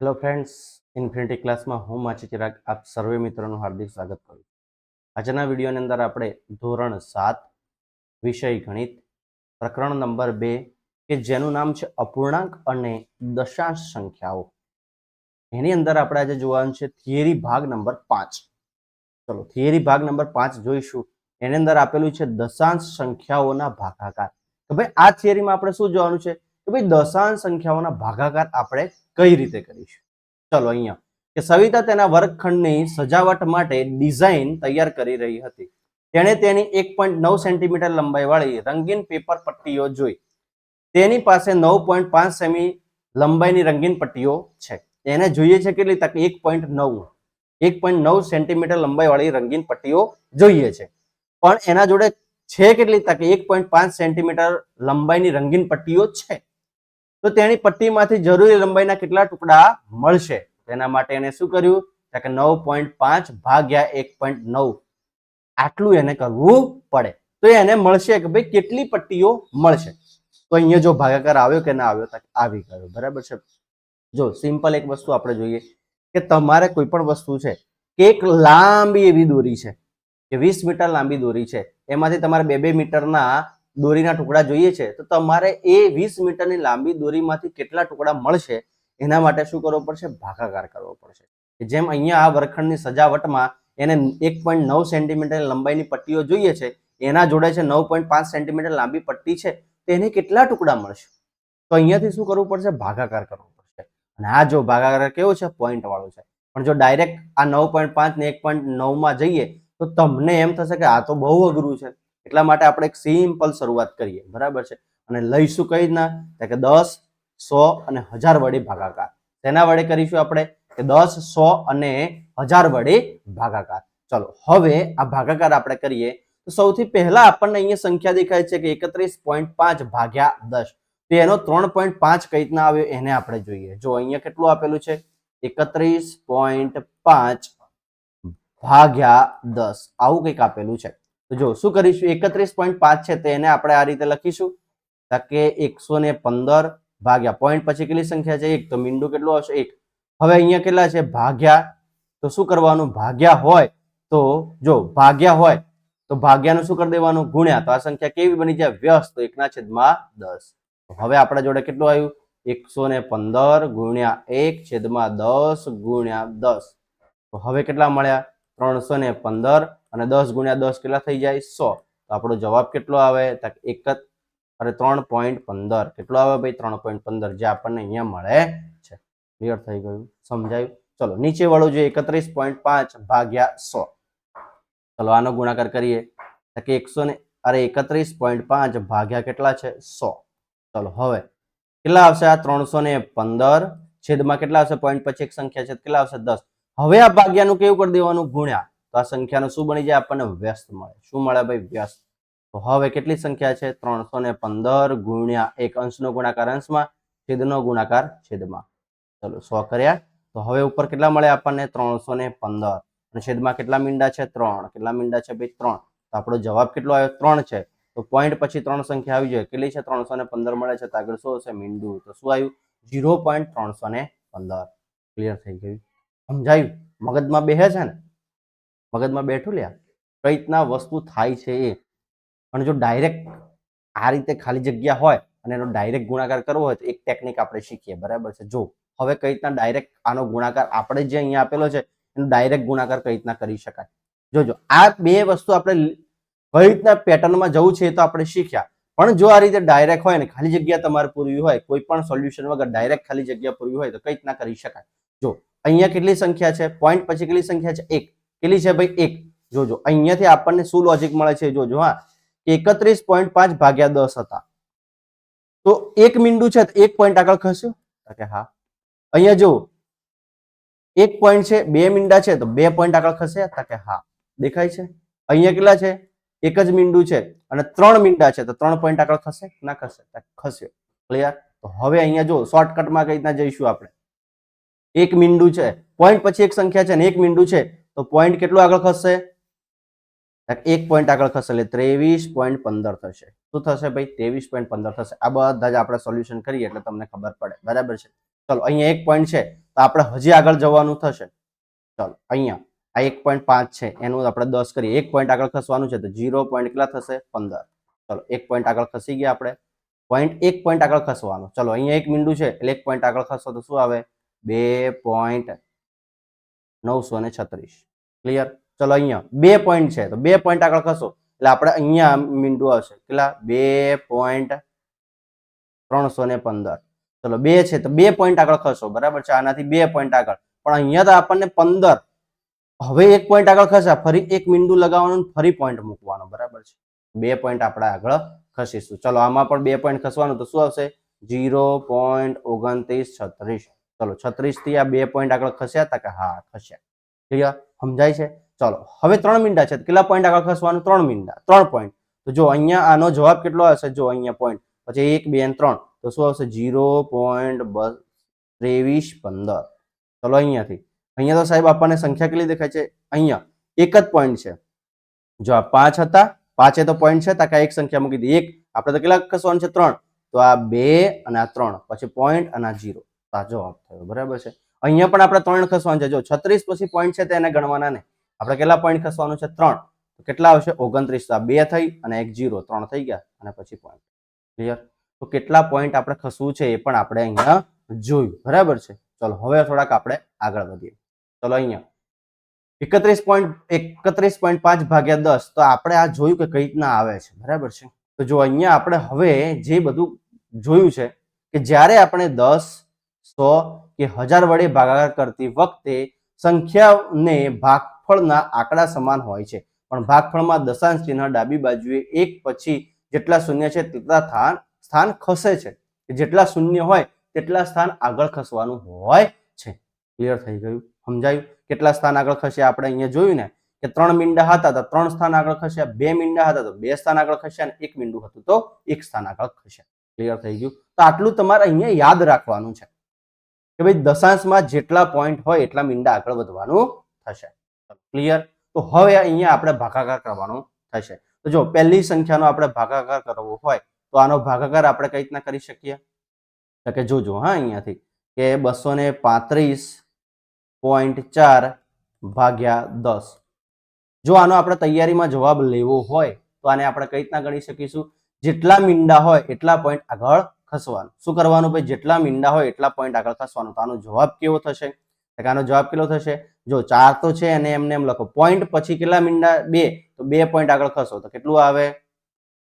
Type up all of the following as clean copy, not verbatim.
Hello friends, infinity ક્લાસમાં હું માચી ચિરાગ આપ સર્વે મિત્રોનું હાર્દિક સ્વાગત કરું. આજના વિડીયોની અંદર આપણે ધોરણ 7 વિષય ગણિત પ્રકરણ નંબર 2 કે જેનું નામ છે અપૂર્ણાંક અને દશાંશ સંખ્યાઓ, એની અંદર આપણે આજે જોવાનું છે થિયરી ભાગ નંબર 5. ચલો થિયરી ભાગ નંબર 5 જોઈશું. એની અંદર આપેલું છે દશાંશ સંખ્યાઓના ભાગાકાર. તો ભાઈ આ થિયરીમાં આપણે શું જોવાનું છે કે ભાઈ દશાંશ સંખ્યાઓના ભાગાકાર આપણે કઈ રીતે કરીશું. ચલો અહીંયા કે સવિતા તેના વર્ગખંડની સજાવટ માટે ડિઝાઇન તૈયાર કરી રહી હતી. તેણે તેની 1.9 સેન્ટીમીટર લંબાઈવાળી રંગીન પેપર પટ્ટીઓ જોઈ. તેની પાસે 9.5 સેમી લંબાઈની રંગીન પટ્ટીઓ છે. એને જોઈએ છે કેટલી તક 1.9 સેન્ટીમીટર લંબાઈવાળી રંગીન પટ્ટીઓ જોઈએ છે, પણ એના જોડે છે કેટલી તક 1.5 સેન્ટીમીટર લંબાઈની રંગીન પટ્ટીઓ છે. તો તેની પટ્ટીમાંથી જરૂરી લંબાઈના કેટલા ટુકડા મળશે? તેના માટે એને શું કર્યું કે 9.5 ભાગ્યા 1.9 આટલું એને કરવું પડે. તો એને મળશે કે ભાઈ કેટલી પટ્ટીઓ મળશે. તો અહીંયા જો ભાગાકાર આવ્યો કે ના આવ્યો? આવી ગયો. બરાબર છે. જો સિમ્પલ એક વસ્તુ આપણે જોઈએ કે તમારે કોઈ પણ વસ્તુ છે કે એક લાંબી એવી દોરી છે કે 20 મીટર લાંબી દોરી છે, એમાંથી તમારે 2 મીટરના દોરીના ટુકડા જોઈએ છે. તો તમારે એ 20 મીટરની લાંબી દોરીમાંથી કેટલા ટુકડા મળશે એના માટે શું કરવો પડશે? ભાગાકાર કરવો પડશે. જેમ અહીંયા આ વર્ગખંડની સજાવટમાં એને 1.9 સેન્ટીમીટર લંબાઈની પટ્ટીઓ જોઈએ છે, એના જોડે છે 9.5 સેન્ટીમીટર લાંબી પટ્ટી છે, તો એને કેટલા ટુકડા મળશે? તો અહીંયાથી શું કરવું પડશે? ભાગાકાર કરવો પડશે. અને આ જો ભાગાકાર કેવો છે? પોઈન્ટ વાળો છે. પણ જો ડાયરેક્ટ આ 9.5 ને 1.9 માં જઈએ તો તમને એમ થશે કે આ તો બહુ અઘરું છે. એટલા માટે આપણે એક સિમ્પલ શરૂઆત કરીએ. બરાબર છે. અને લઈશું કઈ રીતના કે 10, 100 અને 1000 વડે ભાગાકાર. તેના વડે કરીશું આપણે કે 10, 100 અને 1000 વડે ભાગાકાર. ચલો હવે આ ભાગાકાર આપણે કરીએ તો સૌથી પહેલા આપણને અહીંયા સંખ્યા દેખાય છે કે 31.5 ભાગ્યા 10. તો એનો 3.5 કઈ રીતના આવ્યો એને આપણે જોઈએ. જો અહીંયા કેટલું આપેલું છે? 31.5 ભાગ્યા 10 આવું કંઈક આપેલું છે. તો જો શું કરીશું? 31.5 છે તો એને આપણે આ રીતે લખીશું કે 115 ભાગ્યા પોઈન્ટ પછી કેટલી સંખ્યા છે? 1. તો મીંડું કેટલું આવશે? 1. હવે અહીંયા કેટલા છે? ભાગ્યા. તો શું કરવાનું? ભાગ્યા હોય તો જો ભાગ્યા હોય તો ભાગ્યાનું શું કરી દેવાનું? ગુણ્યા. તો આ સંખ્યા કેવી બની જાય? વ્યસ્ત. તો 1/10. હવે આપણા જોડે કેટલું આવ્યું? 115 ગુણ્યા 1/10 ગુણ્યા 10. તો હવે કેટલા મળ્યા? 315 અને 10 ગુણ્યા 10 કેટલા થઈ જાય? 100. તો આપણો જવાબ કેટલો આવે? 3.15. કેટલો આવે ભાઈ? 3.15 જે આપણને અહીંયા મળે છે. ક્લિયર થઈ ગયું? સમજાયું? ચલો નીચે વાળું જોઈએ 31.5 ભાગ્યા 100. ચલો આનો ગુણાકાર કરીએ કે 31.5 ભાગ્યા કેટલા છે? 100. ચલો હવે કેટલા આવશે? આ 315 છેદમાં કેટલા આવશે? પોઈન્ટ પછી એક સંખ્યા છે કેટલા આવશે? 10. હવે આ ભાગ્યાનું કેવું કરી દેવાનું? ગુણ્યા. તો આ સંખ્યાનું શું બની જાય? આપણને વ્યસ્ત મળે. શું મળે ભાઈ? વ્યસ્ત. તો હવે કેટલી સંખ્યા છે? 315 ગુણ્યા 1. અંશનો ગુણાકાર અંશમાં, છેદનો ગુણાકાર છેદમાં. ચલો 100 કર્યા. તો હવે ઉપર કેટલા મળે આપણને? 315 અને છેદમાં કેટલા મીંડા છે? 3. કેટલા મીંડા છે ભાઈ? 3. તો આપણો જવાબ કેટલો આવ્યો? 3 છે. તો પોઈન્ટ પછી 3 સંખ્યા આવી જાય. કેટલી છે? 315 મળે છે. તો આગળ શું હશે? મીંડું. તો શું આવ્યું? 0.315. ક્લિયર થઈ ગયું? સમજાયું? મગજમાં બેસે છે ને? મગજમાં બેઠું લ્યા કઈ રીતના વસ્તુ થાય છે એ. પણ જો ડાયરેક્ટ આ રીતે ખાલી જગ્યા હોય અને એનો ડાયરેક્ટ ગુણાકાર કરવો હોય તો એક ટેકનિક આપણે શીખીએ. બરાબર છે. જો હવે કઈ રીતના ડાયરેક્ટ આનો ગુણાકાર આપણે જે અહીંયા આપેલો છે એનો ડાયરેક્ટ ગુણાકાર કઈ રીતના કરી શકાય. જોજો આ બે વસ્તુ આપણે કઈ રીતના પેટર્નમાં જવું છે એ તો આપણે શીખ્યા, પણ જો આ રીતે ડાયરેક્ટ હોય ને ખાલી જગ્યા તમારે પૂરવી હોય, કોઈ પણ સોલ્યુશન વગર ડાયરેક્ટ ખાલી જગ્યા પૂરવી હોય તો કઈ રીતના કરી શકાય. જો અહીંયા કેટલી સંખ્યા છે? પોઈન્ટ પછી કેટલી સંખ્યા છે? 1. કેટલી છે ભાઈ? 1. જોજો અહીંયાથી આપણને શું લોજિક મળે છે? જોજો હા 31.5 ભાગ્યા 10 હતા તો એક મીંડું છે તો એક પોઈન્ટ આગળ ખસ્યો કે હા. અહીંયા જો એક પોઈન્ટ છે, 2 મીંડા છે તો 2 પોઈન્ટ આગળ ખસ્યા કે હા. દેખાય છે? અહીંયા કેટલા છે? એક જ મીંડું છે અને 3 મીંડા છે તો 3 પોઈન્ટ આગળ ખસે ના ખસે? ખસ્યો. ક્લિયર? તો હવે અહીંયા જો શોર્ટકટમાં કઈ રીતના જઈશું આપણે. એક મીંડું છે, પોઈન્ટ પછી એક સંખ્યા છે ને એક મીંડું છે તો પોઈન્ટ કેટલું આગળ ખસશે? 1 પોઈન્ટ આગળ ખસે એટલે 23.15 થશે. શું થશે ભાઈ? 23.15 થશે. આ બધા જ આપણે સોલ્યુશન કરીએ એટલે તમને ખબર પડે. બરાબર છે. ચલો અહીંયા 1 પોઈન્ટ છે તો આપણે હજી આગળ જવાનું થશે. ચાલો અહીંયા આ 1.5 છે એનું આપણે 10 કરીએ. 1 પોઈન્ટ આગળ ખસવાનું છે તો 0 પોઈન્ટ કેટલા થશે 15. ચલો 1 પોઈન્ટ આગળ ખસી ગયા આપણે. પોઈન્ટ 1 પોઈન્ટ આગળ ખસવાનું. ચલો અહીંયા એક મીંડું છે એટલે 1 પોઈન્ટ આગળ ખસો તો શું આવે 2.936. ક્લિયર. ચલો અહીંયા 2 પોઈન્ટ છે તો 2 પોઈન્ટ આગળ ખસો એટલે આપણે અહીંયા મીંડું આવશે કેટલા 2.315. ચલો 2 છે તો 2 પોઈન્ટ આગળ ખસો બરાબર છે. આનાથી 2 પોઈન્ટ આગળ પણ અહીંયા તો આપણને 15. હવે 1 પોઈન્ટ આગળ ખસ્યા ફરી એક મીંડું લગાવવાનું ફરી પોઈન્ટ મૂકવાનો બરાબર છે. 2 પોઈન્ટ આપણે આગળ ખસીશું. ચલો આમાં પણ 2 પોઈન્ટ ખસવાનું તો શું આવશે 0.2936. ચલો 36 થી આ 2 પોઈન્ટ આગળ ખસ્યા હતા કે હા ખસ્યા. ક્લિયર સમજાય છે. ચલો હવે 3 મીંડા છે કેટલા પોઈન્ટ આગળ ખસવાનું 3 મીંડા 3 પોઈન્ટ. તો જો અહીંયા આનો જવાબ કેટલો આવશે જો અહીંયા પોઈન્ટ પછી 1 2 અને 3 તો શું આવશે 0.2315. ચલો અહીંયા તો સાહેબ આપણને સંખ્યા કેટલી દેખાય છે અહીંયા એક જ પોઈન્ટ છે. જો આ 5 હતા 5 એ તો પોઈન્ટ છે તો એક સંખ્યા મૂકી દીધી 1 આપણે તો કેટલા ખસવાનું છે 3 તો આ 2 અને આ 3 પછી પોઈન્ટ અને આ 0 તો આ જવાબ થયો બરાબર છે. અહીંયા પણ આપણે 3 ખસવાનું છે. જો 36 પછી પોઈન્ટ છે તો એને ગણવાના નહીં. આપણે કેટલા પોઈન્ટ ખસવાનું છે 3 તો કેટલા આવશે 29. તો આ 2 થઈ અને એક 0 3 થઈ ગયા અને પછી પોઈન્ટ. ક્લિયર. તો કેટલા પોઈન્ટ આપણે ખસવું છે એ પણ આપણે અહીંયા જોયું બરાબર છે. ચલો હવે થોડાક આપણે આગળ વધીએ. ચલો અહીંયા 31.5 ભાગ્યા 10 તો આપણે આ જોયું કે કઈ રીતના આવે છે બરાબર છે. તો જો અહીંયા આપણે હવે જે બધું જોયું છે કે જ્યારે આપણે 10 100 કે 1000 વડે ભાગાકાર કરતી વખતે સંખ્યાને ભાગફળના આંકડા સમાન હોય છે પણ ભાગફળમાં દશાંશ ચિહ્ન ડાબી બાજુએ એક પછી જેટલા શૂન્ય છે તેટલા સ્થાન ખસે છે. જેટલા શૂન્ય હોય તેટલા સ્થાન આગળ ખસવાનું હોય છે. ક્લિયર થઈ ગયું સમજાયું. કેટલા સ્થાન આગળ ખસ્યા આપણે અહીંયા જોયું ને કે 3 મીંડા હતા તો 3 સ્થાન આગળ ખસ્યા 2 મીંડા હતા તો 2 સ્થાન આગળ ખસ્યા અને 1 મીંડું હતું તો 1 સ્થાન આગળ ખસ્યા. ક્લિયર થઈ ગયું. તો આટલું તમારે અહીંયા યાદ રાખવાનું છે કે ભાઈ દશાંશમાં જેટલા પોઈન્ટ હોય એટલા મીંડા આગળ વધવાનું થશે. ક્લિયર. તો હવે અહીંયા આપણે ભાગાકાર કરવાનો થશે. તો જો પહેલી સંખ્યાનો આપણે ભાગાકાર કરવો હોય તો આનો ભાગાકાર આપણે કઈ રીતના કરી શકીએ તો કે જોજો હા અહીંયાથી કે 235.4 ભાગ્યા 10. જો આનો આપણે તૈયારીમાં જવાબ લેવો હોય તો આને આપણે કઈ રીતના ગણી શકીશું જેટલા મીંડા હોય એટલા પોઈન્ટ આગળ ખસવાનું. શું કરવાનું ભાઈ જેટલા મીંડા હોય એટલા પોઈન્ટ આગળ ખસવાનું. તો આનો જવાબ કેવો થશે આનો જવાબ કેટલો થશે જો 4 તો છે અને એમને એમ લખો પોઈન્ટ પછી કેટલા મીંડા 2 તો 2 પોઈન્ટ આગળ ખસો તો કેટલું આવે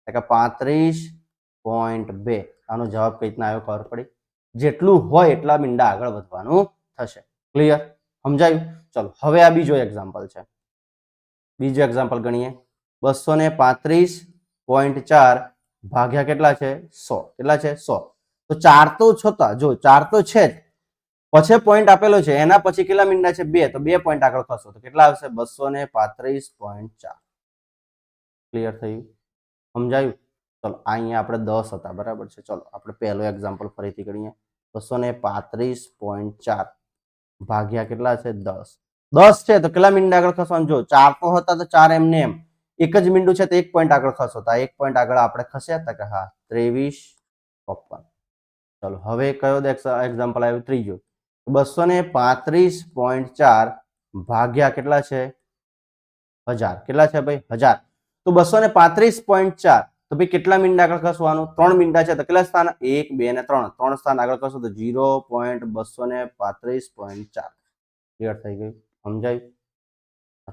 35.2. આનો જવાબ કઈ રીતના આવ્યો ખબર પડી. જેટલું હોય એટલા મીંડા આગળ વધવાનું થશે. ક્લિયર સમજાયું. ચલો હવે આ બીજો એક્ઝામ્પલ છે. બીજો એક્ઝામ્પલ ગણીએ 235.4 ભાગ્યા કેટલા છે 100. કેટલા છે 100. તો 4 તો છતાં જો 4 તો છે પછી પોઈન્ટ આપેલો છે એના પછી કેટલા મીંડા છે 2 તો 2 પોઈન્ટ આગળ ખસો તો કેટલા આવશે 235.4. ક્લિયર થયું સમજાયું. ચલો અહીંયા આપણે 10 હતા બરાબર છે. ચલો આપણે પહેલો એક્ઝામ્પલ ફરીથી ગણીએ 235.4 ભાગ્યા કેટલા છે 10. 10 છે તો કેટલા મીંડા આગળ ખસવાનું જો 4 તો હતા તો 4 એમને એમ એક જ મીંડું છે તો 1 પોઈન્ટ આગળ ખસો તો 1 પોઈન્ટ આગળ આપણે ખસ્યા હતા કે હા 23.53. ચલો હવે કયો એક્ઝામ્પલ આવ્યો ત્રીજો 235.4 ભાગ્યા કેટલા છે 1000. કેટલા છે ભાઈ 1000. તો 235.4 તો ભાઈ કેટલા મીંડા આગળ ખસવાનું 3 મીંડા છે તો કેટલા સ્થાન 1 2 અને 3 સ્થાન આગળ ખસો તો 0.235.4. ક્લિયર થઈ ગયું સમજાયું.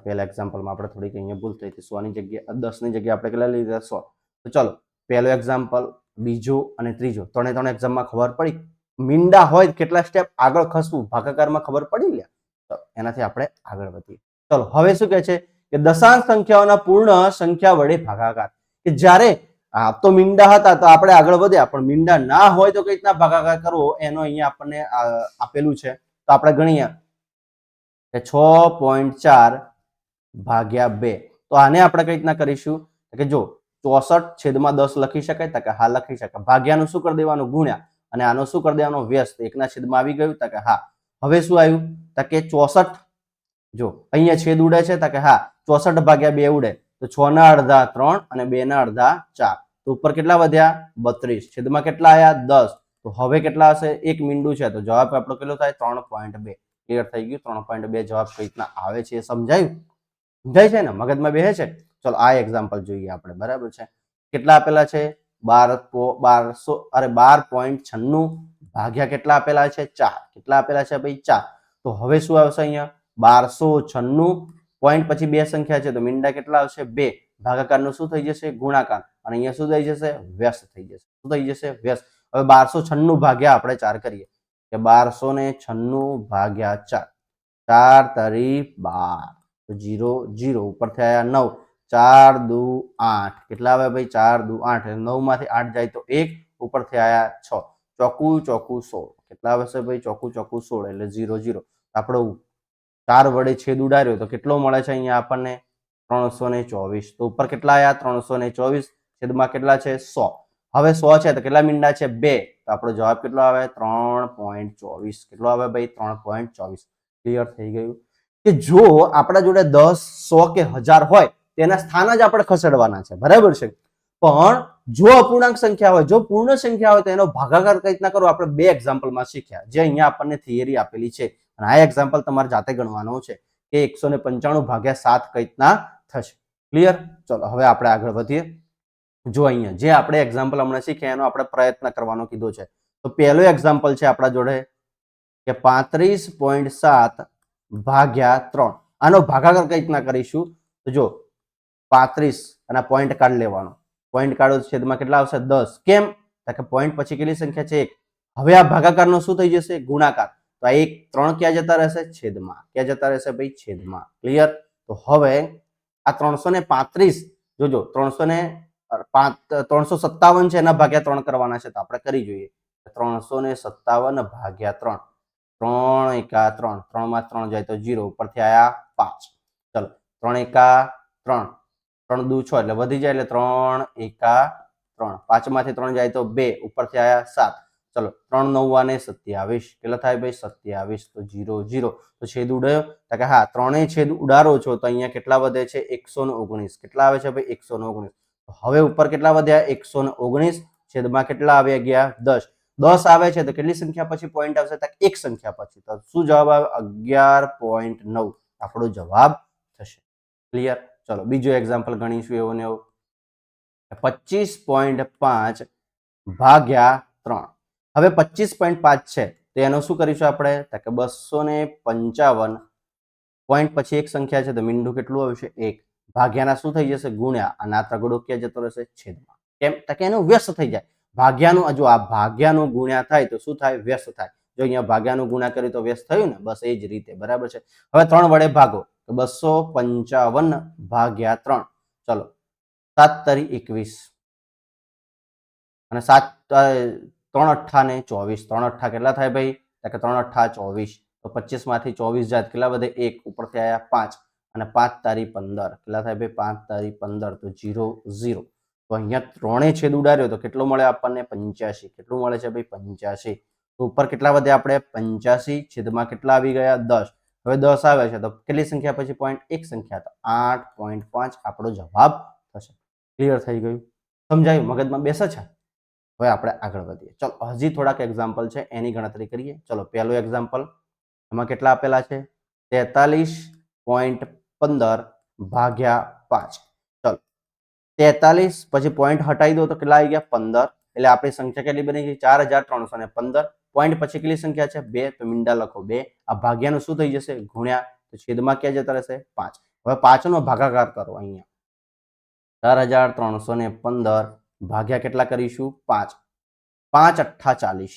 પહેલા એક્ઝામ્પલમાં આપણે થોડીક અહીંયા ભૂલ થઈ હતી 100 ની જગ્યાએ 10 ની જગ્યાએ આપણે કેટલા લીધા 100. તો ચલો પહેલો એક્ઝામ્પલ બીજો અને ત્રીજો ત્રણે એક્ઝામમાં ખબર પડી મીંડા હોય કેટલા સ્ટેપ આગળ ખસવું ભાગાકારમાં ખબર પડી લે. તો એનાથી આપણે આગળ વધીએ. ચલો હવે શું કહે છે કે દશાંશ સંખ્યાઓના પૂર્ણ સંખ્યા વડે ભાગાકાર કે જ્યારે તો મીંડા હતા તો આપણે આગળ વધ્યા પણ મીંડા ના હોય તો કઈ રીતના ભાગાકાર કરવો એનો અહીંયા આપણને આપેલું છે. તો આપણે ગણીએ કે 6.4 ભાગ્યા 2. તો આને આપણે કઈ રીતના કરીશું કે જો 64/10 લખી શકાય કે હા લખી શકાય. ભાગ્યાનું શું કરી દેવાનું ગુણ્યા અને આનો શું કરી દેવાનો વ્યસ્ત 1/છેદમાં આવી ગયું કે હા. હવે શું આવ્યું કે 64 જો અહીંયા છેદ ઉડે છે કે હા 64 ભાગ્યા 2 ઉડે તો 6 ના અડધા 3 અને 2 ના અડધા 4 તો ઉપર કેટલા વધ્યા 32 છેદમાં કેટલા આયા 10 તો હવે કેટલા હશે? એક મીંડું છે તો જવાબ આપણો કેટલો થાય? 3.2. ક્લિયર થઈ ગયું? 3.2 જવાબ કઈ રીતના આવે છે એ સમજાયું? સમજાય છે ને? મગજમાં બેસે છે? ચલો આ એક્ઝામ્પલ જોઈએ આપણે. બરાબર છે? કેટલા આપેલા છે? 12.96 ભાગ્યા કેટલા આપેલા છે? 4. કેટલા આપેલા છે ભાઈ? 4. તો હવે શું આવશે અહીંયા? 1296 પોઈન્ટ પછી બે સંખ્યા છે તો મીંડા કેટલા આવશે? 2. ભાગાકારનું શું થઈ જશે? ગુણાકાર. અને અહીંયા શું થઈ જશે? વ્યસ્ત થઈ જશે. શું થઈ જશે? વ્યસ્ત. હવે 1296 ભાગ્યા આપણે 4 કરીએ કે 1296 ભાગ્યા 4. 4 તરી 12 તો 0 0 ઉપરથી આયા 9. 4 દુ 8. કેટલા આવે ભાઈ? 4 દુ 8. 9 માંથી 8 જાય તો 1. ઉપરથી આયા 6. ચોકું ચોકું 16. કેટલા આવશે ભાઈ? ચોકું ચોકું 16 એટલે 0 0. આપણો 4 વડે છેદ ઉડાડ્યો તો કેટલો મળે છે અહીંયા આપણને? 324. તો ઉપર કેટલા આયા? 324. છેદમાં કેટલા છે? 100. હવે 100 છે તો કેટલા મીંડા છે? 2. તો આપણો જવાબ કેટલો આવે? 3.24. કેટલો આવે ભાઈ? 3.24. ક્લિયર થઈ ગયું? કે જો આપણા જોડે 10, 100 કે 1000 હોય તેના સ્થાન જ આપણે ખસેડવાના છે. બરાબર છે? પણ જો અપૂર્ણાંક સંખ્યા હોય, જો પૂર્ણ સંખ્યા હોય તો એનો ભાગાકાર કઈ રીતના કરો આપણે 2 એક્ઝામ્પલમાં શીખ્યા. જે અહીંયા આપણને થિયરી આપેલી છે. અને આ એક્ઝામ્પલ તમારે જાતે ગણવાનો છે કે 195 ભાગ્યા 7 કઈ રીતના થશે. ક્લિયર? ચલો હવે આપણે આગળ વધીએ. જો અહીંયા જે આપણે એક્ઝામ્પલ હમણાં શીખ્યા એનો આપણે પ્રયત્ન કરવાનો કીધો છે. તો પહેલો એક્ઝામ્પલ છે આપણા જોડે કે 35.7 ભાગ્યા 3. આનો ભાગાકાર કઈ રીતના કરીશું? તો જો 35 અને પોઈન્ટ કાઢ લેવાનો. પોઈન્ટ કાઢો છેદમાં કેટલા આવશે? 10. કેમ? કે પોઈન્ટ પછી કેટલી સંખ્યા છે? 1. હવે આ ભાગાકારનો શું થઈ જશે? ગુણાકાર. તો આ 1 3 ક્યાં જતા રહેશે? છેદમાં. ક્યાં જતા રહેશે ભાઈ? છેદમાં. ક્લિયર? તો હવે આ 335 જોજો 357 છે એના ભાગ્યા 3 કરવાના છે તો આપણે કરી જોઈએ. 357 ભાગ્યા 3. 3 એકા 3. 3 માં 3 જાય તો 0. ઉપરથી આયા 5. ચલો 3 એકા 3. 3 દુ 6 એટલે વધી જાય એટલે 3 એકા 3. 5 માંથી 3 જાય તો 2. ઉપરથી આયા 7. ચલો 3 9 ને 27. કેટલા થાય ભાઈ? 27. તો 0 0. તો છેદ ઉડાયો તો કે હા 3 છેદ ઉડાડો છો તો અહીંયા કેટલા વધે છે? 119. કેટલા આવે છે ભાઈ? 119. તો હવે ઉપર કેટલા વધ્યા? 119. છેદમાં કેટલા આવી ગયા? 10. 10 આવે છે તો કેટલી સંખ્યા પછી પોઈન્ટ આવશે? તો એક સંખ્યા પછી. તો શું જવાબ આવે? 11.9 આપણો જવાબ થશે. ક્લિયર? ચલો બીજો એક્ઝામ્પલ ગણીશું એવું ને એવું. 25.5 ભાગ્યા 3. હવે 25.5 છે તો એનો શું કરીશું આપણે? તો કે 255 પોઈન્ટ પછી એક સંખ્યા છે તો મીંડું કેટલું આવશે? 1. ભાગ્યાના શું થઈ જશે? ગુણ્યા. અને આ તગડો ક્યાં જતો રહેશે? છેદમાં. કેમ? તો કે એનું વ્યસ્ત થઈ જાય. ભાગ્યાનું જો આ ભાગ્યાનું ગુણ્યા થાય તો શું થાય? વ્યસ્ત થાય. જો અહીંયા ભાગ્યાનું ગુણ્યા કર્યું તો વ્યસ્ત થયું ને? બસ એ જ રીતે. બરાબર છે? હવે 3 વડે ભાગો તો 255 ભાગ્યા 3. ચલો 7 તરી 21 અને 3 અઠ્ઠા ને 24. 3 અઠ્ઠા કેટલા થાય ભાઈ? તો કે 3 અઠ્ઠા 24. તો 25 માંથી 24 જાય કેટલા વધે? 1. ઉપરથી આયા 5 અને 5 તારી 15. કેટલા થાય ભાઈ? 5 તારી 15. તો 0 0. તો અહીંયા 3 છેદ ઉડાડ્યો તો કેટલો મળે આપણને? 85. કેટલું મળે છે ભાઈ? 85. તો ઉપર કેટલા વધે આપણે? 85. છેદમાં કેટલા આવી ગયા? 10. હવે 10 આવે છે તો કેટલી સંખ્યા પછી પોઈન્ટ? એક સંખ્યા. તો 8.5 આપણો જવાબ થશે. ક્લિયર થઈ ગયું? સમજાયું? મગજમાં બેસે છે? હવે આપણે આગળ વધીએ. ચલો હજી થોડાક એક્ઝામ્પલ છે એની ગણતરી કરીએ. ચલો પહેલું એક્ઝામ્પલ એમાં કેટલા આપેલા છે? 43.15 ભાગ્યા 5. ચલો 43 પછી પોઈન્ટ હટાવી દો તો કેટલા આવી ગયા? 15. એટલે આપણી સંખ્યા કેટલી બની ગઈ? 4315. પોઈન્ટ પછી કેટલી સંખ્યા છે? 2. તો મીંડા લખો 2. આ ભાગ્યાનું શું થઈ જશે? ગુણ્યા. તો છેદમાં ક્યાં જતા રહેશે? 5. હવે 5 નો ભાગાકાર કરો અહીંયા. 4315 ભાગ્યા કેટલા કરીશું? 5. 5 અઠ્ઠા 40.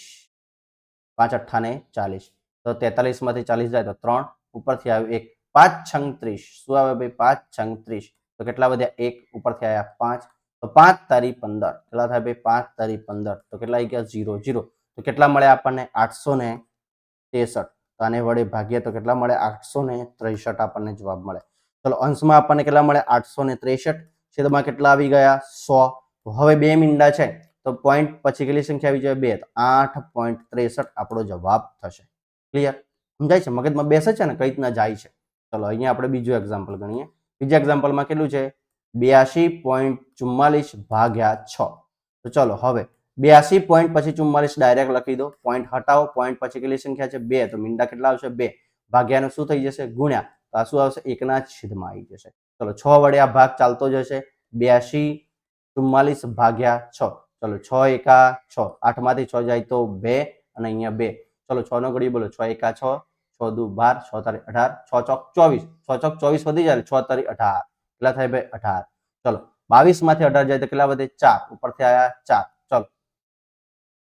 5 અઠ્ઠા ને 40. તો 43 માંથી 40 જાય તો 3. ઉપરથી આવ્યું 1. 5 36. શું આવે ભાઈ? 5 36. તો કેટલા વધ્યા? 1. ઉપરથી આવ્યા 5. તો 5 તારી 15. કેટલા થાય ભાઈ? 5 તારી 15. તો કેટલા આવી ગયા? 0 0. તો કેટલા મળે આપણને? 863. તો આને વડે ભાગ્ય તો કેટલા મળે? 863 આપણને જવાબ મળે. ચલો અંશમાં આપણને કેટલા મળે? 863. છેદમાં કેટલા આવી ગયા? 100. તો હવે 2 મીંડા છે તો પોઈન્ટ પછી કેટલી સંખ્યા આવી જાય? 2. તો 8.63 આપણો જવાબ થશે. ક્લિયર? સમજાય છે? મગજમાં બેસે છે ને? કઈ રીતના જાય છે? ચલો અહીંયા આપણે બીજું એક્ઝામ્પલ ગણીએ. બીજા એક્ઝામ્પલમાં કેટલું છે? 82.44 ભાગ્યા 6. તો ચલો હવે 82 પોઈન્ટ પછી 44 ડાયરેક્ટ લખી દો, પોઈન્ટ હટાવો, પોઈન્ટ પછી કેટલી સંખ્યા છે 2, તો મીંડા કેટલા આવશે 2, ભાગ્યાનું શું થઈ જશે ગુણ્યા, તો આ શું આવશે 1 ના છેદમાં આવી જશે. ચલો 6 વડે આ ભાગ ચાલતો જશે, 82 44 ભાગ્યા 6, ચલો 6 એકા 6, 8 માંથી 6 જાય તો 2 અને અહીંયા 2, ચલો 6 નો ઘડી બોલો, 6 એકા 6, 6 દુ 12, 6 તારી 18, 6 ચોક 24, 6 ચોક 24 વધી જાય, 6 તારી 18, કેટલા થાય ભાઈ 18. ચલો 22 માંથી 18 જાય તો કેટલા વધે 4, ઉપરથી આયા 4. ચલો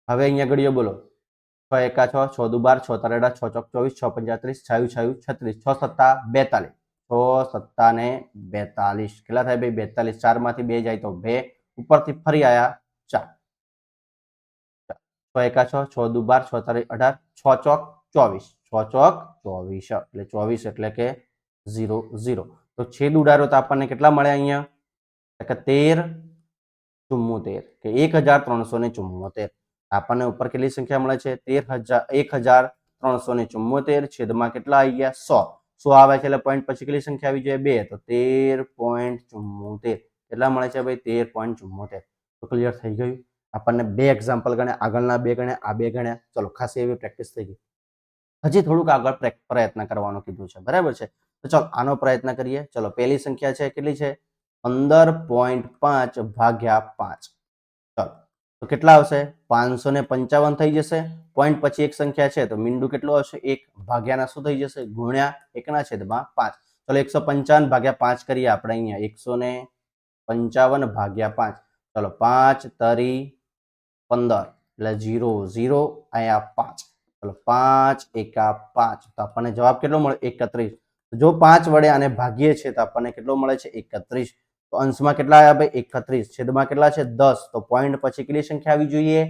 હવે અહીંયા ઘડીઓ બોલો, 6 એકા 6, 6 દુ 12, 6 તારી 18, 6 ચોક 24, 6 35, 6 36, 6 સત્તા 42, 6 સત્તા ને 42, કેટલા થાય ભાઈ 42, 4 માંથી 2 જાય તો 2, ઉપરથી ફરી આયા 4. 6 એકા 6, 6 દુ 12, 6 તારી 18, 6 ચોક 24, 6 ચોક 24, એટલે 24 એટલે કે 0 0. તો છેદ ઉડાડો તો આપણને કેટલા મળે અહીંયા, 13 74 કે 1374. આપણને ઉપર કેટલી સંખ્યા મળે છે 1374, છેદમાં કેટલા આવી ગયા 100. 100 આવે છે એટલે પોઈન્ટ પછી કેટલી સંખ્યા આવી જોઈએ 2, તો 13.74 કેટલા મળે છે ભાઈ 13.74. તો ક્લિયર થઈ ગયું. આપણને 2 એક્ઝામ્પલ ગણ્યા, આગળના 2 ગણ્યા, આ 2 ગણ્યા. ચલો ખાસી એવી પ્રેક્ટિસ થઈ ગઈ. હજી થોડુંક આગળ પ્રયત્ન કરવાનો કીધું છે, બરાબર છે. તો ચલો આનો પ્રયત્ન કરીએ. ચલો પહેલી સંખ્યા છે કેટલી છે 15.5 ભાગ્યા 5. ચલો તો કેટલા આવશે 555 થઈ જશે. પોઈન્ટ પછી એક સંખ્યા છે તો મીંડું કેટલું આવશે 1, ભાગ્યાના શું થઈ જશે ગુણ્યા 1 ના છેદમાં 5. ચલો 155 ભાગ્યા 5 કરીએ આપણે અહીંયા, 155 ભાગ્યા 5. ચલો 5 તરી 15 એટલે 0 0, અહીંયા 5. ચલો 5 એકા 5, તો આપણને જવાબ કેટલો મળે 31. જો 5 વડે આને ભાગીએ છે તો આપણને કેટલો મળે છે 31. તો અંશમાં કેટલા આવ્યા ભાઈ 31, છેદમાં કેટલા છે 10. તો પોઈન્ટ પછી કેટલી સંખ્યા આવી જોઈએ,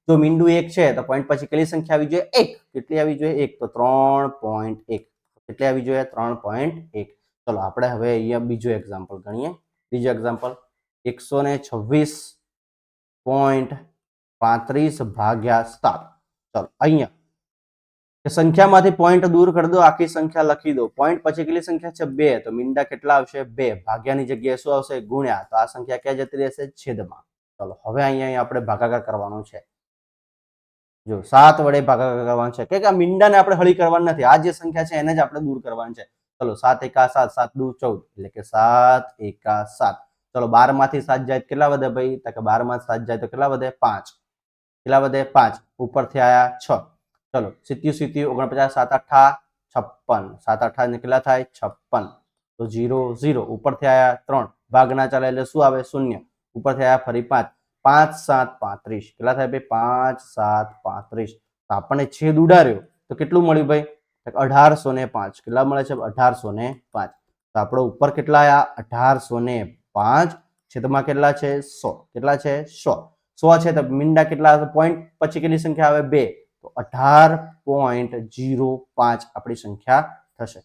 જો મીંડું 1 છે તો પોઈન્ટ પછી કેટલી સંખ્યા આવી જોઈએ 1, કેટલી આવી જોઈએ 1, તો 3.1, કેટલી આવી જોઈએ 3.1. ચલો આપણે હવે અહીંયા બીજો એક્ઝામ્પલ ગણીએ. બીજો એક્ઝામ્પલ 126.35 ભાગ્યા 7. ચલો અહીંયા સંખ્યામાંથી પોઈન્ટ દૂર કરી દો, આખી સંખ્યા લખી દો. પોઈન્ટ પછી કેટલી સંખ્યા છે 2, તો મીંડા કેટલા આવશે 2, ભાગ્યાની જગ્યાએ શું આવશે ગુણ્યા, તો આ સંખ્યા ક્યાં જતી રહેશે છેદમાં. ચલો હવે અહીંયા આપણે ભાગાકાર કરવાનો છે. જો 7 વડે ભાગાકાર કરવાનો છે કે આ મીંડાને આપણે હળી કરવાનું નથી, આ જે સંખ્યા છે એને જ આપણે દૂર કરવાની છે. ચલો 7 એકા 7, 7 દુ 14, એટલે કે 7 એકા 7. ચલો 12 માંથી 7 જાય કેટલા વધે ભાઈ, તો કે 12 માંથી 7 જાય તો કેટલા વધે 5, કેટલા વધે 5, ઉપરથી આયા 6. ચલો 77 49 7 8 56, 7 8 ને કેટલા થાય 56, તો 0 0, ઉપરથી આયા 3, ભાગ ના ચાલે એટલે શું આવે 0, ઉપરથી આયા ફરી 5, 5 7 35, કેટલા થાય ભાઈ 5 7 35. તો આપણને છેદ ઉડાડ્યો તો કેટલું મળ્યું ભાઈ 1805, કેટલા મળે છે 1805. તો આપણો ઉપર કેટલા આયા 1805, છેદમાં કેટલા છે 100, કેટલા છે 100. 100 છે તો મીંડા કેટલા, પોઈન્ટ પછી કેટલી સંખ્યા આવે 2, તો 18.05 આપણી સંખ્યા થશે.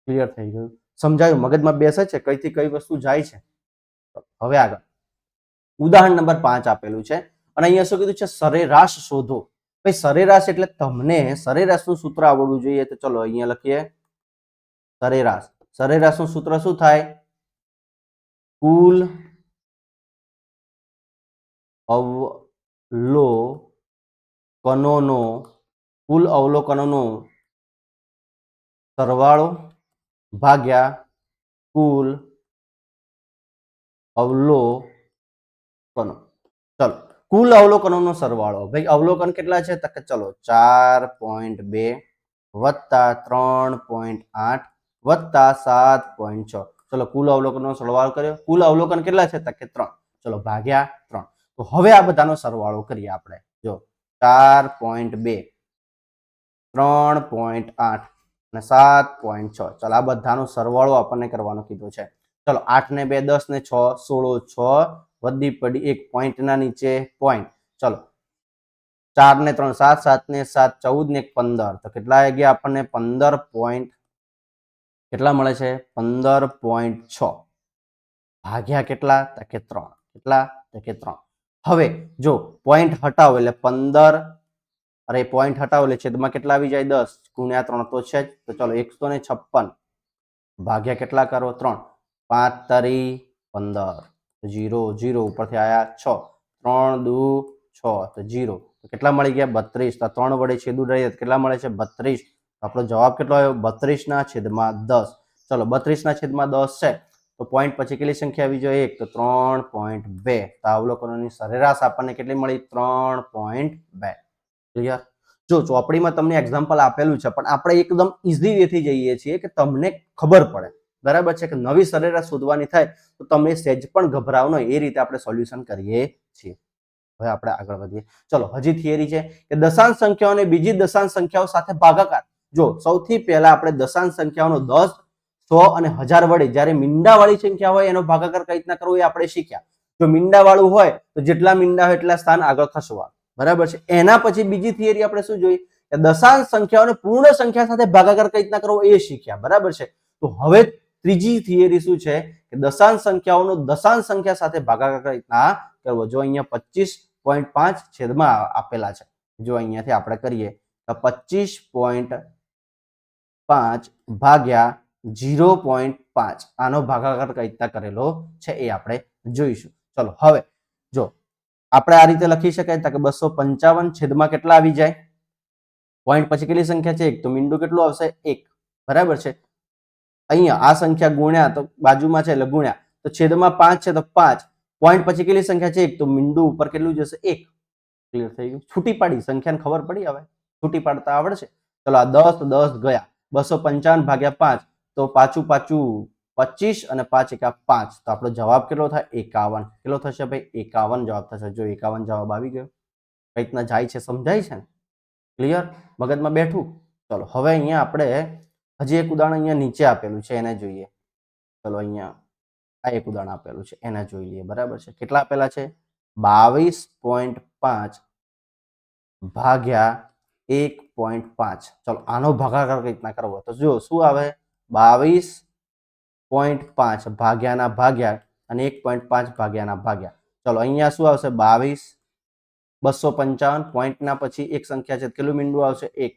ક્લિયર થઈ ગયું, સમજાયું, મગજમાં બેસે છે કઈથી કઈ વસ્તુ જાય છે. હવે આગળ ઉદાહરણ નંબર 5 આપેલું છે અને અહીંયા શું કીધું છે સરેરાશ શોધો. ભાઈ સરેરાશ એટલે તમને સરેરાશનું સૂત્ર આવડવું જોઈએ. તો ચલો અહીંયા લખીએ સરેરાશ. સરેરાશનું સૂત્ર શું થાય, કુલ અવલોકનોનો સરવાળો ભાગ્યા કુલ અવલોકનો. ચલો કુલ અવલોકનોનો સરવાળો, ભાઈ અવલોકન કેટલા છે તો કે ચલો 4.2 વત્તા 3.8 વત્તા 7.6. ચલો કુલ અવલોકનનો સરવાળો કર્યો. કુલ અવલોકન કેટલા છે તો કે 3. ચલો ભાગ્યા 3. તો હવે આ બધાનો સરવાળો કરીએ આપણે. જો 4.2, 3.8 અને 7.6. ચલો આ બધાનો સરવાળો આપણને કરવાનો કીધો છે. ચલો 8 ને 2 10 ને 6 16, 6 વધી પડી 1 પોઈન્ટ ના નીચે પોઈન્ટ. ચલો 4 ને 3 7, 7 ને 7 14 ને 15, તો કેટલા આવી ગયા આપણને 15 પોઈન્ટ, કેટલા મળે છે 15.6 ભાગ્યા કેટલા તો કે 3, કેટલા તો કે 3. હવે જો પોઈન્ટ હટાવો એટલે 15, અરે પોઈન્ટ હટાવો એટલે છેદમાં કેટલા આવી જાય 10, ગુણ્યા 3 તો છે જ. તો ચલો 156 ભાગ્યા કેટલા કરો 3, 5 તરી 15, 0 0, ઉપરથી આયા 6, 3 દુ 6 તો 0 તો કેટલા મળી ગયા 32 તો 3 વડે છેદું રહીએ તો કેટલા મળે છે 32 તો આપણો જવાબ કેટલો આવ્યો 32/10. ચલો 32/10 છે તો પોઈન્ટ પછી કેટલી સંખ્યા આવી જોઈએ 1 તો 3.2 તો અવલોકનોની સરેરાશ આપણને કેટલી મળી 3.2. ક્લિયર? જો ચોપડીમાં તમને એક્ઝામ્પલ આપેલું છે પણ આપણે એકદમ ઈઝી વેથી જઈએ છીએ કે તમને ખબર પડે, બરાબર છે, કે નવી સરેરાશ શોધવાની થાય તો તમે સહેજ પણ ગભરાવ નહીં, એ રીતે આપણે સોલ્યુશન કરીએ છીએ. હવે આપણે આગળ વધીએ. ચલો હજી થિયરી છે કે દશાંશ સંખ્યાઓને બીજી દશાંશ સંખ્યાઓ સાથે ભાગાકાર. જો સૌથી પહેલા આપણે દશાંશ સંખ્યાઓનો 10, 100 અને 1000 વડે જ્યારે મીંડા વાળી સંખ્યા હોય એનો ભાગાકાર કઈ રીતના કરવો એ આપણે શીખ્યા. જો મીંડા વાળું હોય તો જેટલા મીંડા હોય એટલા સ્થાન આગળ ખસવા, બરાબર છે. એના પછી બીજી થિયરી આપણે શું જોઈ કે દશાંશ સંખ્યાઓને પૂર્ણ સંખ્યા સાથે ભાગાકાર કઈ રીતના કરવો એ શીખ્યા, બરાબર છે. તો હવે ત્રીજી થિયરી શું છે કે દશાંશ સંખ્યાઓનો દશાંશ સંખ્યા સાથે ભાગાકાર કઈ રીતના કરવો. જો અહીંયા 25.5 છેદમાં આપેલા છે, જો અહીંયાથી આપણે કરીએ તો 25.5 ભાગ્યા 0.5 આનો ભાગાકાર કઈ રીતના કરેલો છે એ આપણે જોઈશું. ચલો હવે જો આપણે આ રીતે લખી શકાય કે 255 છેદમાં કેટલા આવી જાય, પોઈન્ટ પછી કેટલી સંખ્યા છે 1 તો મીંડું કેટલું આવશે 1, બરાબર છે. અહીંયા આ સંખ્યા ગુણ્યા તો બાજુમાં છે એટલે ગુણ્યા તો છેદમાં 5 છે તો 5, પોઈન્ટ પછી કેટલી સંખ્યા છે 1 તો મીંડું ઉપર કેટલું જશે 1. ક્લિયર થઈ ગયું? છૂટી પાડી સંખ્યાને ખબર પડી, હવે છૂટી પાડતા આવડશે. ચલો આ 10 ગયા 255 ભાગ્યા 5 તો પાછું 25 અને 5 એકા 5 તો આપણો જવાબ કેટલો થાય 51. કેટલો થશે ભાઈ 51 જવાબ થશે. જો 51 જવાબ આવી ગયો. કઈ રીતના જાય છે સમજાય છે ને? ક્લિયર? મગજમાં બેઠું? ચલો હવે અહીંયા આપણે હજી એક ઉદાહરણ અહીંયા નીચે આપેલું છે એને જોઈએ. ચલો અહીંયા આ એક ઉદાહરણ આપેલું છે એને જોઈ લઈએ, બરાબર છે. કેટલા આપેલા છે 22.5 ભાગ્યા 1.5. ચલો આનો ભાગાકાર કઈ રીતના કરવો તો જો શું આવે 22.5 ભાગ્યાના ભાગ્યા અને 1.5 ભાગ્યાના ભાગ્યા. ચલો અહીંયા શું આવશે 255 પોઈન્ટના પછી એક સંખ્યા છે કેટલું મીંડું આવશે 1,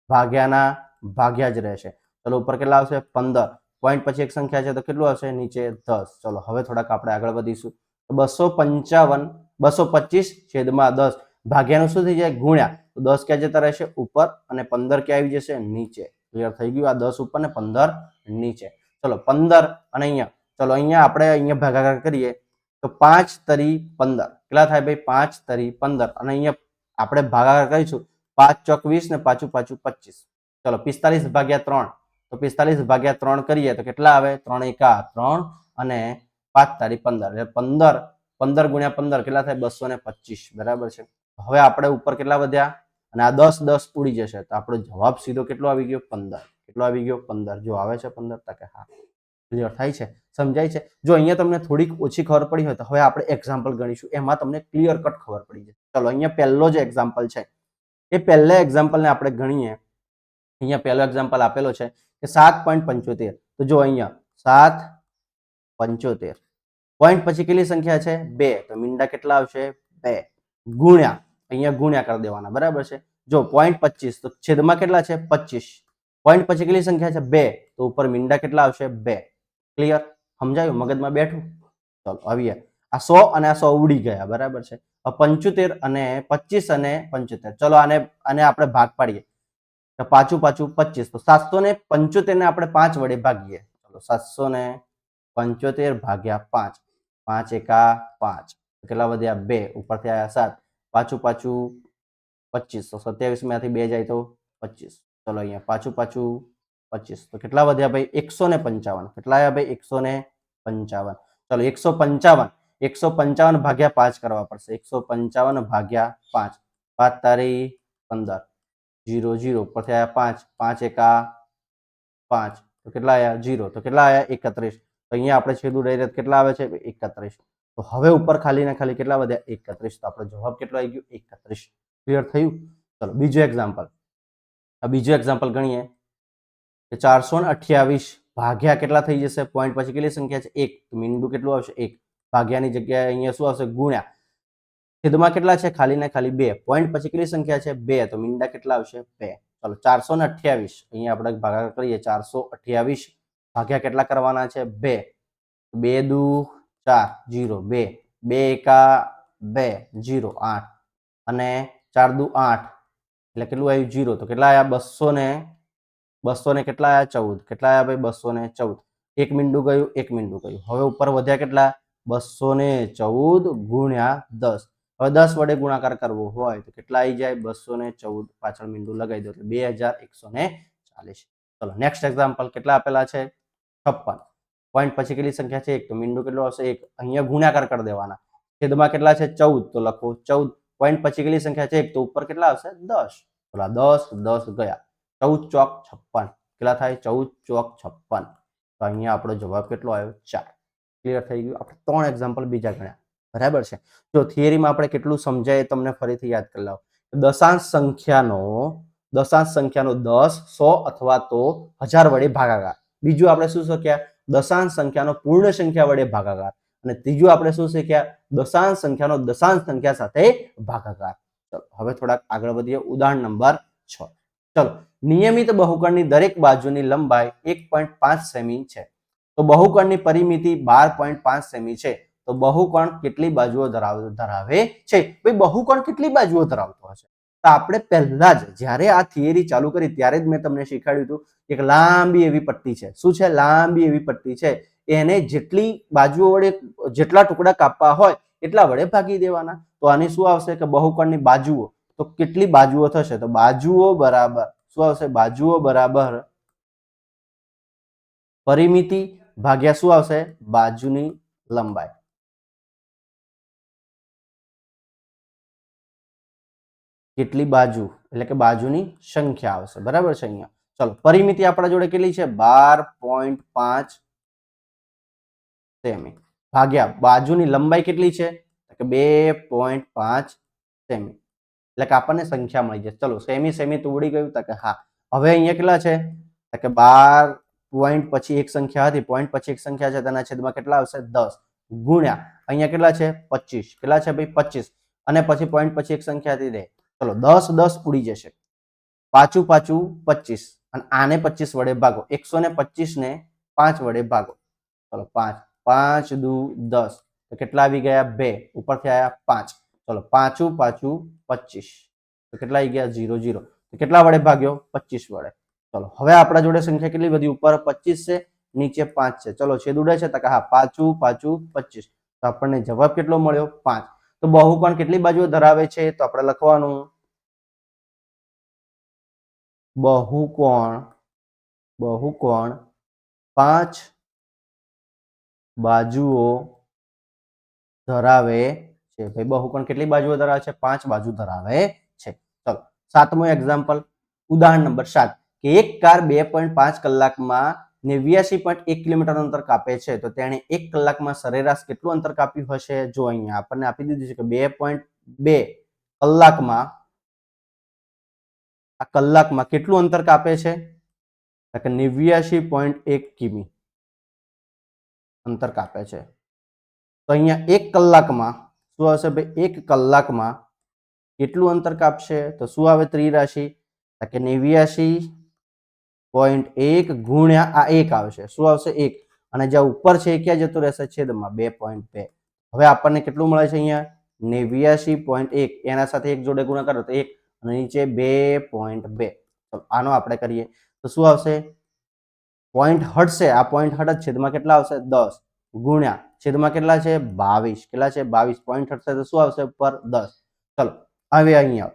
ભાગ્યાના ભાગ્યા જ રહેશે. ચલો ઉપર કેટલા આવશે 15, પોઈન્ટ પછી એક સંખ્યા છે તો કેટલું આવશે નીચે 10. ચલો હવે થોડાક આપણે આગળ વધીશું. 225 છેદમાં 10 ભાગ્યાનું શું થઈ જાય ગુણ્યા તો 10 ક્યાં જતા રહેશે ઉપર અને 15 ક્યાં આવી જશે નીચે. ક્લિયર થઈ ગયું? આ 10 ઉપર ને 15 નીચે. ચલો 15 અને અહીંયા ચલો અહીંયા આપણે અહીંયા ભાગાકાર કરીએ તો 5 તરી 15 કેટલા થાય ભાઈ 5 તરી 15 અને અહીંયા આપણે ભાગાકાર કરીશું 5 ચોક 20 ને પાછું 25. ચલો 45 ભાગ્યા 3 તો 45 ભાગ્યા 3 કરીએ તો કેટલા આવે 3 એકા 3 અને 5 તારી 15 એટલે 15 ગુણ્યા 15 કેટલા થાય 225, બરાબર છે. હવે આપણે ઉપર કેટલા વધ્યા અને આ 10 ઉડી જશે તો આપણો જવાબ સીધો કેટલો આવી ગયો 15. કેટલો આવી ગયો 15. જો આવે છે 15 ટકા? હા. ક્લિયર થાય છે? સમજાય છે? જો અહીંયા તમને થોડીક ઓછી ખબર પડી હોય તો હવે આપણે એક્ઝામ્પલ ગણીશું, એમાં તમને ક્લિયર કટ ખબર પડી જશે. ચલો અહીંયા પહેલો જે એક્ઝામ્પલ છે એ પહેલા એક્ઝામ્પલને આપણે ગણીએ. અહીંયા પહેલો એક્ઝામ્પલ આપેલો છે કે 7.75. તો જો અહીંયા 7.75 પોઈન્ટ પછી કેટલી સંખ્યા છે 2 તો મીંડા કેટલા આવશે 2 ગુણ્યા અહીંયા ગુણ્યા કરી દેવાના, બરાબર છે. જો પોઈન્ટ 25 તો છેદમાં કેટલા છે 25, પોઈન્ટ પછી કેટલી સંખ્યા છે 2 તો ઉપર મીંડા કેટલા આવશે 2. ક્લિયર? સમજાયું? મગજમાં બેઠું? ચલો આવીએ. આ 100 અને આ 100 ઉડી ગયા, બરાબર છે. 75 અને 25 અને 75. ચલો આને આપણે ભાગ પાડીએ તો પાછું 25 તો 775 ને આપણે 5 વડે ભાગીએ. ચલો 775 ભાગ્યા 5, 5 એકા 5 કેટલા વધ્યા 2, ઉપરથી આવ્યા 7, પાછું 25 તો 27 માંથી 2 જાય તો 25. ચલો અહીંયા પાછું 25 તો કેટલા વધ્યા ભાઈ 155. કેટલા આવ્યા ભાઈ 155. ચલો 155 ભાગ્યા 5 કરવા પડશે. 155 ભાગ્યા 5, 5 તારી 15, 0 0 ઉપરથી આવ્યા 5, 5 એકા 5 તો કેટલા આવ્યા 0 તો કેટલા આવ્યા 31. તો અહીંયા આપણે છેદું રહી કેટલા આવે છે 31. તો હવે ઉપર ખાલી ને ખાલી કેટલા વધ્યા 31. તો આપણો જવાબ કેટલો આવી ગયો 31. ક્લિયર થયું? ચલો બીજો એક્ઝામ્પલ. આ બીજો એક્ઝામ્પલ ગણીએ કે 428 ભાગ્યા કેટલા થઈ જશે પોઈન્ટ પછી કેટલી સંખ્યા છે 1 તો મીંડું કેટલું આવશે 1, ભાગ્યાની જગ્યાએ અહીંયા શું આવશે ગુણ્યા છેદમાં કેટલા છે ખાલી ને ખાલી 2, પોઈન્ટ પછી કેટલી સંખ્યા છે 2 તો મીંડા કેટલા આવશે 2. ચલો 428 અહીંયા આપણે ભાગાકાર કરીએ 428 ભાગ્યા કેટલા કરવાના છે 2, 2 દુ 4 0 2, 2 એકા 2 0 8 અને 4 દુ 8 એટલે કેટલું આવ્યું 0. તો કેટલા આવ્યા 200 ને કેટલા આવ્યા 14. કેટલા આવ્યા ભાઈ 214. એક મીંડું ગયું, એક મીંડું ગયું. હવે ઉપર વધ્યા કેટલા 214 ગુણ્યા 10. હવે 10 વડે ગુણાકાર કરવો હોય તો કેટલા આવી જાય 214 પાછળ મીંડું લગાવી દો એટલે 2140. ચલો નેક્સ્ટ એક્ઝામ્પલ કેટલા આપેલા છે 56. પોઈન્ટ પછી કેટલી સંખ્યા છે 1 તો મીંડું કેટલું આવશે 1. અહીંયા ગુણાકાર કરી દેવાના. છેદમાં કેટલા છે 14 તો લખો 14. પોઈન્ટ પછી કેટલી સંખ્યા છે 1 તો ઉપર કેટલા આવશે 10. તો 10 ગયા. 14 ચોક 56 કેટલા થાય 14 ચોક 56. તો અહીંયા આપણો જવાબ કેટલો આવ્યો 4. ક્લિયર થઈ ગયું. આપણે 3 એક્ઝામ્પલ બીજા ગણ્યા. બરાબર છે. જો થિયરીમાં આપણે કેટલું સમજાય તમને ફરીથી યાદ કરી લાવો. દશાંશ સંખ્યાનો 10, 100 અથવા તો 1000 વડે ભાગાકાર. બીજું આપણે શું શીખ્યા દશાંશ સંખ્યાનો પૂર્ણ સંખ્યા વડે ભાગાકાર. અને ત્રીજું આપણે શું શીખ્યા દશાંશ સંખ્યાનો દશાંશ સંખ્યા સાથે ભાગાકાર. ચલો હવે થોડાક આગળ વધીએ. ઉદાહરણ નંબર 6. ચલો નિયમિત બહુકોણની દરેક બાજુની લંબાઈ 1.5 સેમી છે. તો બહુકોણની પરિમિતિ 12.5 સેમી છે. તો બહુકોણ કેટલી બાજુઓ ધરાવે છે? ભાઈ બહુકોણ કેટલી બાજુઓ ધરાવતો હશે? તો આપણે પહેલા જ જ્યારે આ થિયરી ચાલુ કરી ત્યારે જ મેં તમને શીખવાડ્યું હતું એક લાંબી એવી પટ્ટી છે. શું છે? લાંબી એવી પટ્ટી છે. એને જેટલી બાજુઓ વડે જેટલા ટુકડા કાપવા હોય એટલા વડે ભાગી દેવાના. તો આની શું આવશે કે બહુકોણની બાજુઓ. તો કેટલી બાજુઓ થશે? તો બાજુઓ બરાબર શું આવશે? બાજુઓ બરાબર પરિમિતિ ભાગ્યા શું આવશે? બાજુની લંબાઈ. કેટલી બાજુ એટલે કે બાજુની સંખ્યા આવશે. બરાબર છે. અહીંયા ચલો પરિમિતિ આપણા જોડે કેટલી છે? 12.5 સેમી ભાગ્યા બાજુની લંબાઈ કેટલી છે? કે 2.5 સેમી. એટલે કે આપણને સંખ્યા મળી જશે. ચલો સેમી સેમી તો ઉડી ગયું કે હા. હવે અહીંયા કેટલા છે? કે 12 પોઈન્ટ પછી એક સંખ્યા હતી. પોઈન્ટ પછી એક સંખ્યા છે તેના છેદમાં કેટલા આવશે? 10 ગુણ્યા અહીંયા કેટલા છે? 25. કેટલા છે ભાઈ? 25. અને પછી પોઈન્ટ પછી એક સંખ્યા હતી દે. ચલો 10 ઉડી જશે. પાછું 25 અને આને 25 વડે ભાગો. 125 ને 5 વડે ભાગો. ચલો 5 5 દુ 10 તો કેટલા આવી ગયા? 2 ઉપરથી આયા 5. ચલો પાછું 25 તો કેટલા આવી ગયા? 0 0. તો કેટલા વડે ભાગ્યો? 25 વડે. ચલો હવે આપણા જોડે સંખ્યા કેટલી બધી? ઉપર 25 છે, નીચે 5 છે. ચલો છેદ ઉડે છે તો હા પાછું 25. તો આપણને જવાબ કેટલો મળ્યો? 5. તો બહુકોણ કેટલી બાજુઓ ધરાવે છે? તો આપણે લખવાનું બહુકોણ 5 બાજુઓ ધરાવે છે. ભાઈ બહુકોણ કેટલી બાજુઓ ધરાવે છે? 5 બાજુ ધરાવે છે. ચલો 7મું એક્ઝામ્પલ. ઉદાહરણ નંબર 7 કે એક કાર 2.5 કલાકમાં 89.1 કિલોમીટર અંતર કાપે છે. તો તેણે 1 કલાકમાં સરેરાશ કેટલું અંતર કાપ્યું હશે? જો અહીંયા આપણને આપી દીધું છે કે 2.2 કલાકમાં આ કલાકમાં કેટલું અંતર કાપે છે? 89.1 કિમી અંતર કાપે છે. તો અહીંયા 1 કલાકમાં શું આવશે ભાઈ? 1 કલાકમાં કેટલું અંતર કાપશે? તો શું આવે ત્રિરાશિ? કે 89.1 ગુણ્યા આ 1 આવશે. શું આવશે? 1. અને જ્યાં ઉપર છે એ ક્યાં જતું રહેશે? છેદમાં 2.2. હવે આપણને કેટલું મળે છે અહીંયા? 89.1. એના સાથે 1 જોડે ગુણાકાર કરો તો 1 અને નીચે 2.2. તો આનો આપણે કરીએ તો શું આવશે? પોઈન્ટ હટશે. આ પોઈન્ટ હટત છેદમાં કેટલા આવશે? 10 ગુણ્યા છેદમાં કેટલા છે? 22. કેટલા છે? 22. પોઈન્ટ હટશે તો શું આવશે? ઉપર 10. ચલો હવે અહીંયા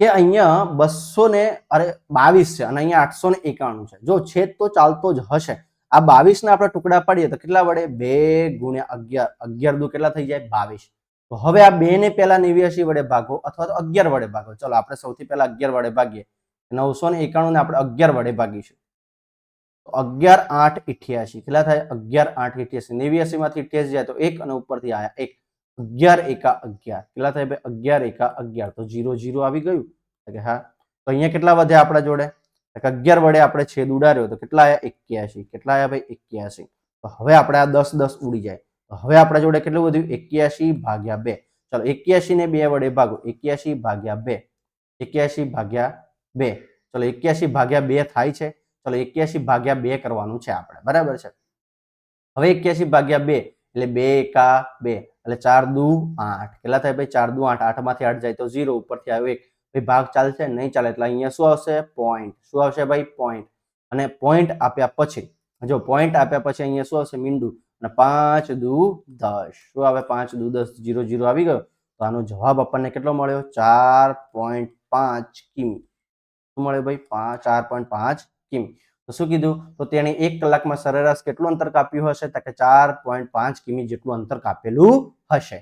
કે અહીંયા 222 છે અને અહીંયા 891 છે. જો છેદ તો ચાલતો જ હશે. આ 22 ના આપણે ટુકડા પાડીએ તો કેટલા વડે? 2 ગુણ્યા 11. 11 દુ કેટલા થઈ જાય? 22. તો હવે આ 2 ને પહેલા 89 વડે ભાગો અથવા તો 11 વડે ભાગો. ચલો આપણે સૌથી પહેલા 11 વડે ભાગીએ. 991 ને આપણે 11 વડે ભાગીશું. 11 8 88 કેટલા થાય? 11 8 88. 89 માંથી 88 જાય તો 1 અને ઉપરથી આયા 1. 11 એકા 11 કેટલા થાય ભાઈ? 11 એકા 11. તો 0 0 આવી ગયું કે હા. તો અહીંયા કેટલા વધ્યા આપણા જોડે? 11 વડે આપણે છેદ ઉડાડ્યો તો કેટલા આયા? 81. કેટલા આયા ભાઈ? 81. તો હવે આપણે આ 10 10 ઉડી જાય. તો હવે આપણા જોડે કેટલું વધ્યું? 81 ભાગ્યા 2. ચલો 81 ને 2 વડે ભાગો. 81 ભાગ્યા 2. 81 ભાગ્યા 2. ચલો 81 ભાગ્યા 2 થાય છે. ચલો 81 ભાગ્યા 2 કરવાનું છે આપણે. બરાબર છે. હવે 81 ભાગ્યા 2 એટલે 2 એકા 2 એટલે 4 દુ 8 કેટલા થાય ભાઈ 4 દુ 8 8 માંથી 8 જાય તો 0 ઉપરથી આવ્યો 1 ભાઈ ભાગ ચાલશે નહીં ચાલે એટલે અહીંયા શું આવશે પોઈન્ટ શું આવશે ભાઈ પોઈન્ટ અને પોઈન્ટ આપ્યા પછી જો પોઈન્ટ આપ્યા પછી અહીંયા શું આવશે મીંડું અને 5 દુ 10 શું આવે 5 દુ 10 0 0 આવી ગયો તો આનો જવાબ આપણને કેટલો મળ્યો 4.5 કિમી શું મળ્યો ભાઈ 4.5 કિમી તો શું કીધું તો તેણે 1 કલાકમાં સરેરાશ કેટલું અંતર કાપ્યું હશે તો કે 4.5 કિમી જેટલું અંતર કાપેલું હશે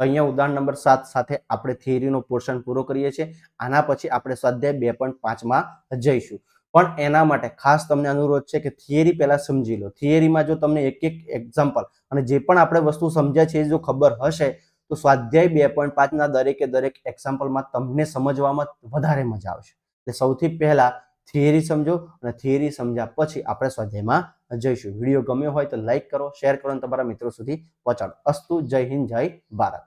તો અહીંયા ઉદાહરણ નંબર 7 સાથે આપણે થિયરીનો પોર્શન પૂરો કરીએ છીએ આના પછી આપણે સ્વાધ્યાય 2.5 માં જઈશું પણ એના માટે ખાસ તમને અનુરોધ છે કે થિયરી પહેલા સમજી લો થિયરીમાં જો તમને એક એક એક્ઝામ્પલ અને જે પણ આપણે વસ્તુ સમજ્યા છે જો ખબર હશે તો સ્વાધ્યાય 2.5 ના દરેક એક્ઝામ્પલમાં તમને સમજવામાં વધારે મજા આવશે એટલે સૌથી પહેલા થિયરી સમજો અને થિયરી સમજ્યા પછી આપણે સ્વાધ્યાયમાં જઈશું વિડીયો ગમ્યો હોય તો લાઈક કરો શેર કરો અને તમારા મિત્રો સુધી પહોંચાડો અસ્તુ જય હિન્દ જય ભારત